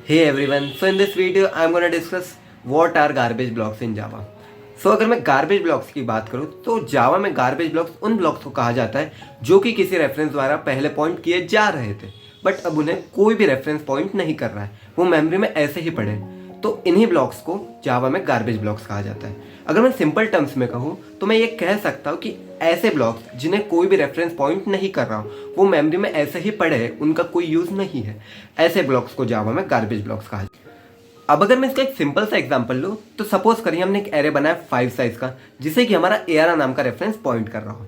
Hey everyone, so in this video I'm going to discuss what are garbage blocks in Java. So अगर मैं garbage blocks की बात करूँ तो Java में garbage blocks उन blocks को कहा जाता है जो कि किसी रेफरेंस द्वारा पहले पॉइंट किए जा रहे थे बट अब उन्हें कोई भी रेफरेंस पॉइंट नहीं कर रहा है, वो मेमोरी में ऐसे ही पड़े हैं। तो इन्हीं ब्लॉक्स को जावा में गार्बेज ब्लॉक्स कहा जाता है। अगर मैं सिंपल टर्म्स में कहूँ तो मैं ये कह सकता हूँ कि ऐसे ब्लॉक्स जिन्हें कोई भी रेफरेंस पॉइंट नहीं कर रहा हूँ, वो मेमोरी में ऐसे ही पड़े हैं, उनका कोई यूज़ नहीं है, ऐसे ब्लॉक्स को जावा में गार्बेज ब्लॉक्स कहा जाता है। अब अगर मैं इसका एक सिंपल सा एग्जांपल लूँ तो सपोज करिए हमने एक एरे बनाया 5 साइज का जिसे कि हमारा ARR नाम का रेफरेंस पॉइंट कर रहा हो।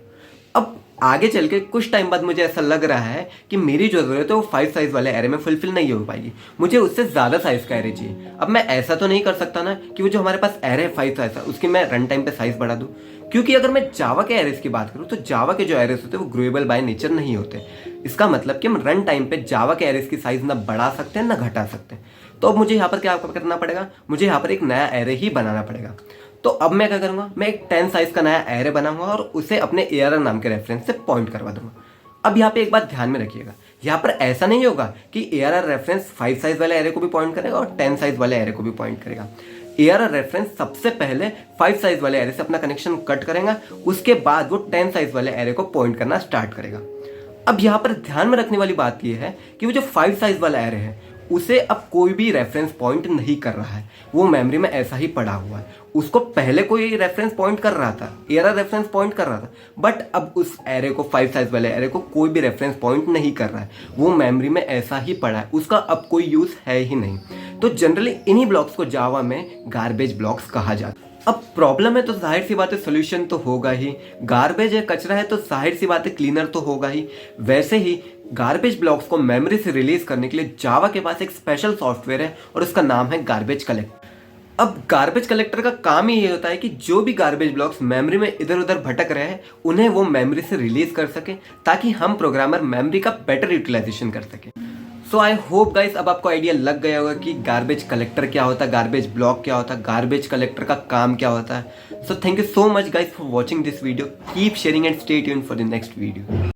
अब आगे चल के कुछ टाइम बाद मुझे ऐसा लग रहा है कि मेरी जो ज़रूरत है वो 5 साइज वाले एरे में फुलफिल नहीं हो पाएगी, मुझे उससे ज़्यादा साइज का एरे चाहिए। अब मैं ऐसा तो नहीं कर सकता ना कि वो जो हमारे पास एरे है 5 साइज का उसकी मैं रन टाइम पे साइज बढ़ा दूँ, क्योंकि अगर मैं जावा के एरेस की बात करूँ तो जावा के जो एरेस होते हैं वो ग्रोएबल बाय नेचर नहीं होते। इसका मतलब कि हम रन टाइम पे जावा के एरेस की साइज ना बढ़ा सकते हैं ना घटा सकते हैं। तो अब मुझे यहाँ पर क्या करना पड़ेगा, मुझे यहाँ पर एक नया एरे ही बनाना पड़ेगा। तो अब मैं क्या करूँगा, मैं एक 10 साइज का नया एरे बनाऊंगा और उसे अपने ARR नाम के रेफरेंस से पॉइंट करवा दूंगा। अब यहाँ पे एक बात ध्यान में रखिएगा, यहाँ पर ऐसा नहीं होगा कि ARR रेफरेंस 5 साइज वाले एरे को भी पॉइंट करेगा और 10 साइज वाले एरे को भी पॉइंट करेगा। ARR रेफरेंस सबसे पहले 5 साइज वाले एरे से अपना कनेक्शन कट करेगा, उसके बाद वो 10 साइज वाले एरे को पॉइंट करना स्टार्ट करेगा। अब यहाँ पर ध्यान में रखने वाली बात यह है कि वो जो 5 साइज वाला एरे है उसे अब कोई भी रेफरेंस पॉइंट नहीं कर रहा है, वो मेमोरी में ऐसा ही पड़ा हुआ है। उसको पहले कोई रेफरेंस पॉइंट कर रहा था, ARR रेफरेंस पॉइंट कर रहा था, बट अब उस एरे को 5 साइज वाले एरे को कोई भी रेफरेंस पॉइंट नहीं कर रहा है, वो मेमोरी में ऐसा ही पड़ा है, उसका अब कोई यूज़ है ही नहीं। तो जनरली इन्हीं ब्लॉक्स को जावा में गार्बेज ब्लॉक्स कहा जाता है। अब प्रॉब्लम है तो जाहिर सी बात है सोल्यूशन तो होगा ही, गार्बेज है कचरा है तो जाहिर सी बात है क्लीनर तो होगा ही। वैसे ही गार्बेज ब्लॉक्स को मेमोरी से रिलीज करने के लिए जावा के पास एक स्पेशल सॉफ्टवेयर है और उसका नाम है गार्बेज कलेक्टर। अब गार्बेज कलेक्टर का काम ही ये होता है कि जो भी गार्बेज ब्लॉक्स मेमोरी में इधर उधर भटक रहे हैं उन्हें वो मेमोरी से रिलीज कर सके ताकि हम प्रोग्रामर मेमोरी का बेटर यूटिलाइजेशन कर सके। सो आई होप गाइस अब आपको आइडिया लग गया होगा कि गार्बेज कलेक्टर क्या होता है, गार्बेज ब्लॉक क्या होता है, गार्बेज कलेक्टर का काम क्या होता है। So thank you so much guys for watching this video, keep sharing and stay tuned for the next video.